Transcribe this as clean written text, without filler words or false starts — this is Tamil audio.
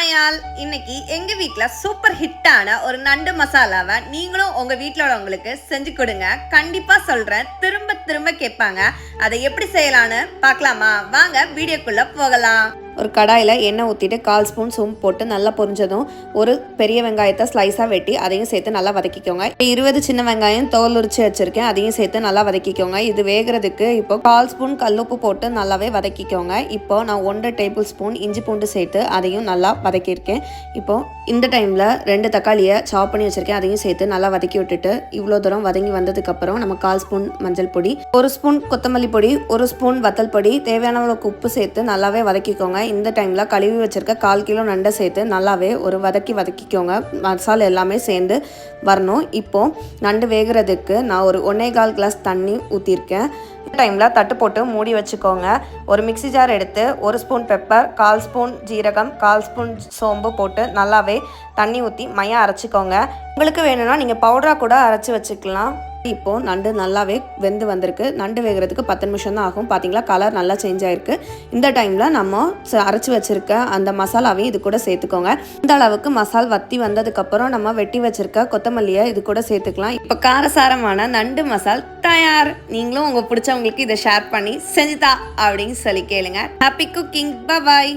ஹாயால் இன்னைக்கு எங்க வீட்ல சூப்பர் ஹிட்டான ஒரு நண்டு மசாலாவை நீங்களும் உங்க வீட்ல உள்ளவங்களுக்கு செஞ்சு கொடுங்க. கண்டிப்பா சொல்றேன், திரும்ப திரும்ப கேட்பாங்க. அதை எப்படி செய்யலான்னு பார்க்கலாமா? வாங்க வீடியோக்குள்ள போகலாம். ஒரு கடாயில் எண்ணெய் ஊற்றிட்டு 1/4 ஸ்பூன் சோம்பு போட்டு நல்லா பொரிஞ்சதும் ஒரு பெரிய வெங்காயத்தை ஸ்லைஸாக வெட்டி அதையும் சேர்த்து நல்லா வதக்கிக்கோங்க. 20 சின்ன வெங்காயம் தோல் உரிச்சு வச்சுருக்கேன், அதையும் சேர்த்து நல்லா வதக்கிக்கோங்க. இது வேகிறதுக்கு இப்போ 1/4 ஸ்பூன் கல்லுப்பு போட்டு நல்லாவே வதக்கிக்கோங்க. இப்போ நான் 1 டேபிள் ஸ்பூன் இஞ்சி பூண்டு சேர்த்து அதையும் நல்லா வதக்கியிருக்கேன். இப்போது இந்த டைமில் 2 தக்காளியை சாப் பண்ணி வச்சுருக்கேன், அதையும் சேர்த்து நல்லா வதக்கி விட்டுட்டு இவ்வளோ தூரம் வதங்கி வந்ததுக்கப்புறம் நம்ம 1/4 ஸ்பூன் மஞ்சள் பொடி, 1 ஸ்பூன் கொத்தமல்லி பொடி, 1 ஸ்பூன் வத்தல் பொடி, தேவையான அளவுக்கு உப்பு சேர்த்து நல்லாவே வதக்கிக்கோங்க. இந்த டைமில் கழுவி வச்சுருக்க 1/4 கிலோ நண்டை சேர்த்து நல்லாவே ஒரு வதக்கிக்கோங்க. மசாலா எல்லாமே சேர்ந்து வரணும். இப்போது நண்டு வேகிறதுக்கு நான் ஒரு 1.25 கிளாஸ் தண்ணி ஊற்றிருக்கேன். இந்த டைமில் தட்டு போட்டு மூடி வச்சுக்கோங்க. ஒரு மிக்ஸி ஜார் எடுத்து 1 ஸ்பூன் பெப்பர், 1/4 ஸ்பூன் ஜீரகம், 1/4 ஸ்பூன் சோம்பு போட்டு நல்லாவே தண்ணி ஊற்றி மையம் அரைச்சிக்கோங்க. உங்களுக்கு வேணும்னா நீங்கள் பவுடராக கூட அரைச்சி வச்சுக்கலாம். இப்போது நண்டு நல்லாவே வெந்து வந்திருக்கு. நண்டு வேகிறதுக்கு 10 நிமிஷம் தான் ஆகும். பார்த்தீங்களா, கலர் நல்லா சேஞ்ச் ஆகிருக்கு. இந்த டைமில் நம்ம அரைச்சி வச்சுருக்க அந்த மசாலாவையும் இது கூட சேர்த்துக்கோங்க. இந்த அளவுக்கு மசால் வத்தி வந்ததுக்கப்புறம் நம்ம வெட்டி வச்சுருக்க கொத்தமல்லியை இது கூட சேர்த்துக்கலாம். இப்போ காரசாரமான நண்டு மசால் தயார். நீங்களும் உங்கள் பிடிச்சவங்களுக்கு இதை ஷேர் பண்ணி செஞ்சுதா அப்படின்னு சொல்லி கேளுங்க. Happy cooking. பாய்.